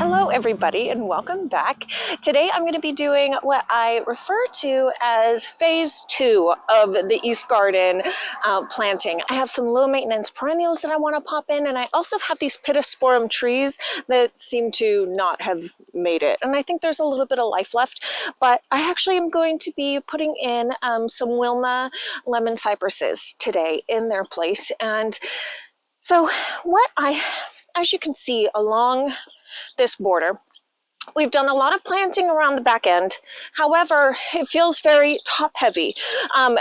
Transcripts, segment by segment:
Hello everybody and welcome back. Today I'm going to be doing what I refer to as phase 2 of the East Garden planting. I have some low maintenance perennials that I want to pop in, and I also have these pittosporum trees that seem to not have made it, and I think there's a little bit of life left, but I actually am going to be putting in some Wilma lemon cypresses today in their place. And so as you can see along this border, we've done a lot of planting around the back end. However, it feels very top heavy.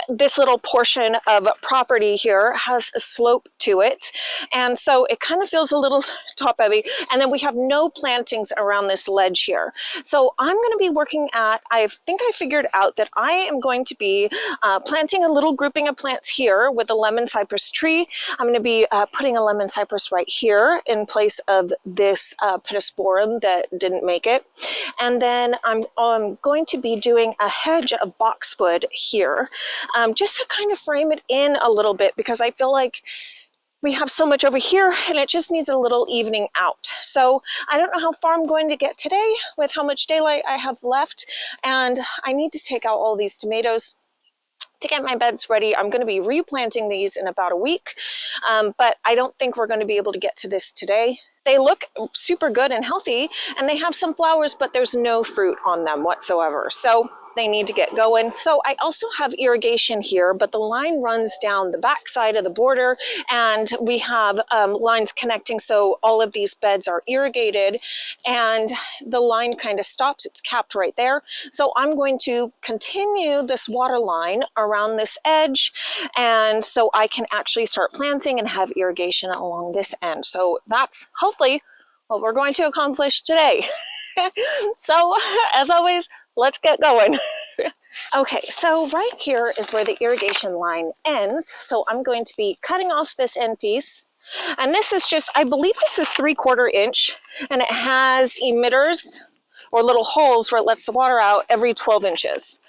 This little portion of property here has a slope to it, and so it kind of feels a little top heavy. And then we have no plantings around this ledge here. So I'm going to be working at, I think I figured out that I am going to be planting a little grouping of plants here with a lemon cypress tree. I'm going to be putting a lemon cypress right here in place of this pittosporum that didn't make it. And then I'm going to be doing a hedge of boxwood here, just to kind of frame it in a little bit, because I feel like we have so much over here and it just needs a little evening out. So I don't know how far I'm going to get today with how much daylight I have left, and I need to take out all these tomatoes to get my beds ready. I'm going to be replanting these in about a week, but I don't think we're going to be able to get to this today. They look super good and healthy, and they have some flowers, but there's no fruit on them whatsoever. So they need to get going. So I also have irrigation here, but the line runs down the back side of the border, and we have lines connecting, so all of these beds are irrigated, and the line kind of stops. It's capped right there. So I'm going to continue this water line around this edge, and so I can actually start planting and have irrigation along this end. So that's hopefully what we're going to accomplish today. So as always, let's get going. Okay, so right here is where the irrigation line ends. So I'm going to be cutting off this end piece. And this is just, I believe this is 3/4 inch, and it has emitters or little holes where it lets the water out every 12 inches.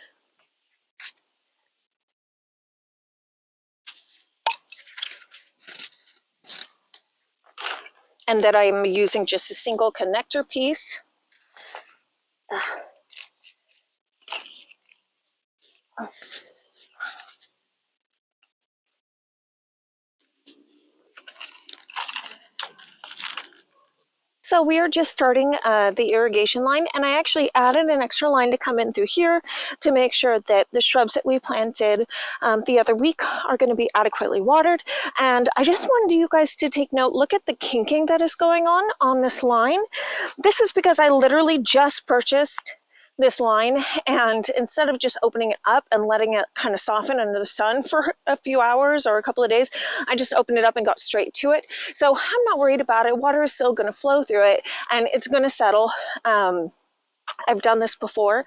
And that I'm using just a single connector piece. So we are just starting the irrigation line, and I actually added an extra line to come in through here to make sure that the shrubs that we planted the other week are going to be adequately watered. And I just wanted you guys to take note, look at the kinking that is going on this line. This is because I literally just purchased this line, and instead of just opening it up and letting it kind of soften under the sun for a few hours or a couple of days, I just opened it up and got straight to it. So I'm not worried about it. Water is still going to flow through it, and it's going to settle. I've done this before.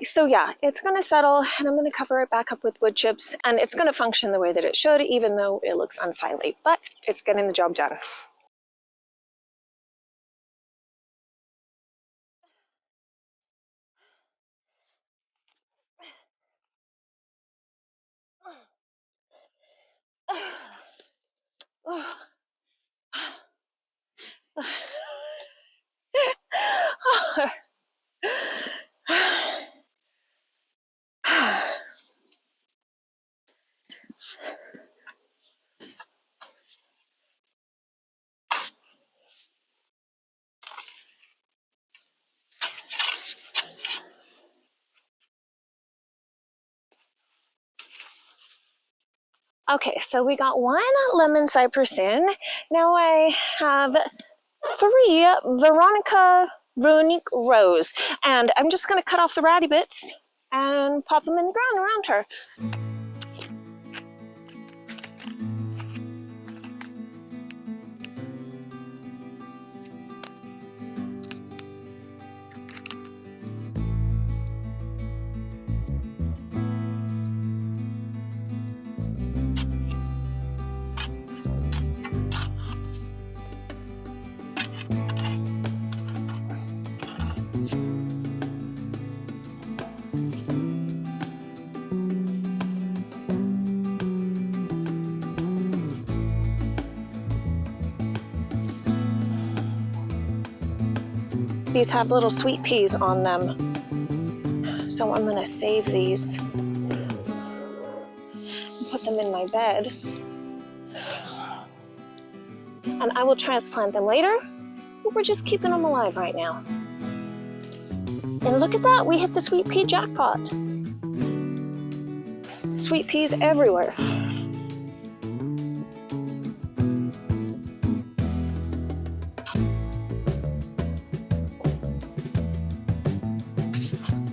So yeah, it's going to settle, and I'm going to cover it back up with wood chips, and it's going to function the way that it should, even though it looks unsightly, but it's getting the job done. Okay, so we got one lemon cypress in. Now I have 3 Veronica Runique Rose, and I'm just going to cut off the ratty bits and pop them in the ground around her. These have little sweet peas on them. So I'm gonna save these, put them in my bed, and I will transplant them later. We're just keeping them alive right now. And look at that, we hit the sweet pea jackpot. Sweet peas everywhere.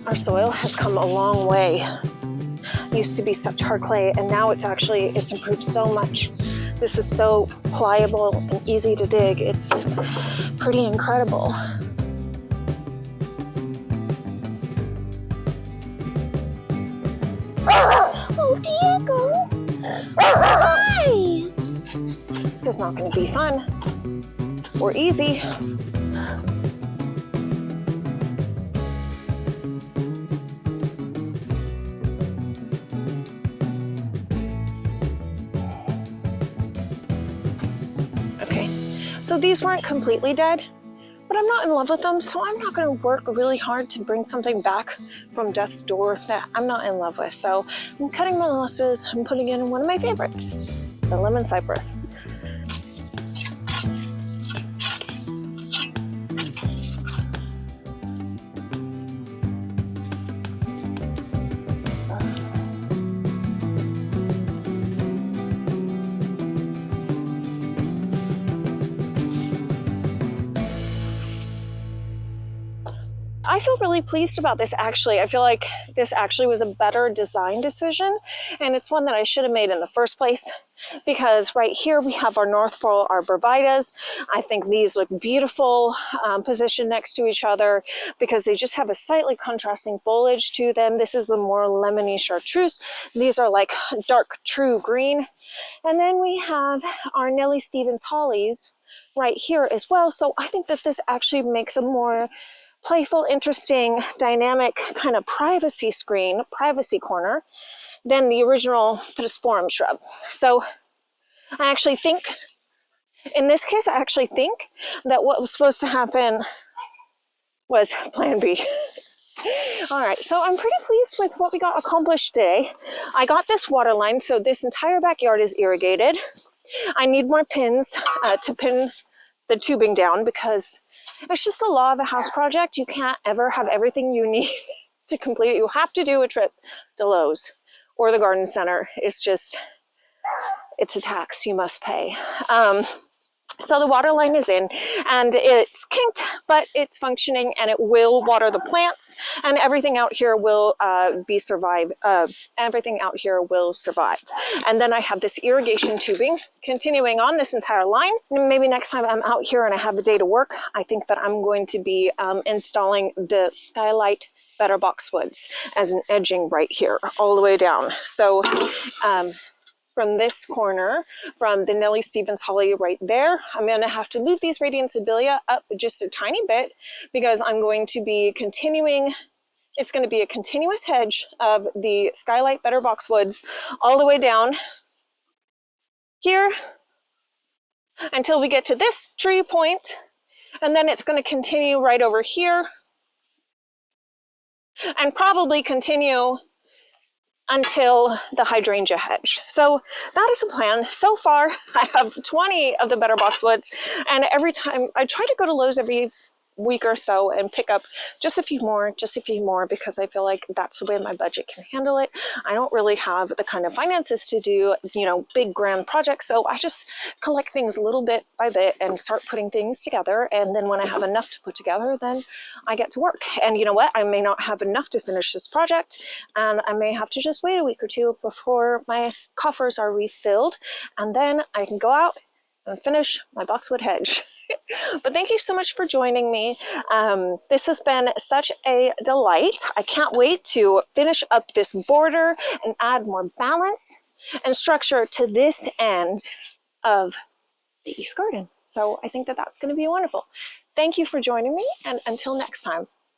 Our soil has come a long way. It used to be such hard clay, and now it's improved so much. This is so pliable and easy to dig. It's pretty incredible. Oh, Diego! Hi! This is not going to be fun or easy. So these weren't completely dead, but I'm not in love with them, so I'm not going to work really hard to bring something back from death's door that I'm not in love with. So I'm cutting my losses and putting in one of my favorites, the lemon cypress. I feel really pleased about this actually. I feel like this actually was a better design decision, and it's one that I should have made in the first place, because right here we have our North Floral arborvitaes. I think these look beautiful positioned next to each other because they just have a slightly contrasting foliage to them. This is a more lemony chartreuse. These are like dark true green. And then we have our Nellie Stevens hollies right here as well. So I think that this actually makes a more playful, interesting, dynamic kind of privacy corner than the original Pittosporum shrub. So I actually think, in this case, I actually think that what was supposed to happen was plan B. All right, so I'm pretty pleased with what we got accomplished today. I got this water line, so this entire backyard is irrigated. I need more pins to pin the tubing down, because it's just the law of a house project. You can't ever have everything you need to complete it. You have to do a trip to Lowe's or the garden center. It's a tax you must pay. So the water line is in, and it's kinked, but it's functioning, and it will water the plants, and everything out here will everything out here will survive. And then I have this irrigation tubing continuing on this entire line. And maybe next time I'm out here and I have a day to work, I think that I'm going to be installing the skylight better boxwoods as an edging right here all the way down. So from this corner, from the Nellie Stevens holly right there, I'm going to have to move these radiantabilia up just a tiny bit, because I'm going to be continuing. It's going to be a continuous hedge of the skylight better boxwoods all the way down here until we get to this tree point, and then it's going to continue right over here and probably continue until the hydrangea hedge. So that is the plan. So far, I have 20 of the better boxwoods, and every time I try to go to Lowe's every week or so and pick up just a few more, because I feel like that's the way my budget can handle it. I don't really have the kind of finances to do, big grand projects. So I just collect things little bit by bit and start putting things together. And then when I have enough to put together, then I get to work. And you know what? I may not have enough to finish this project, and I may have to just wait a week or two before my coffers are refilled. And then I can go out and finish my boxwood hedge. But thank you so much for joining me. This has been such a delight. I can't wait to finish up this border and add more balance and structure to this end of the East Garden. So I think that that's going to be wonderful. Thank you for joining me, and until next time.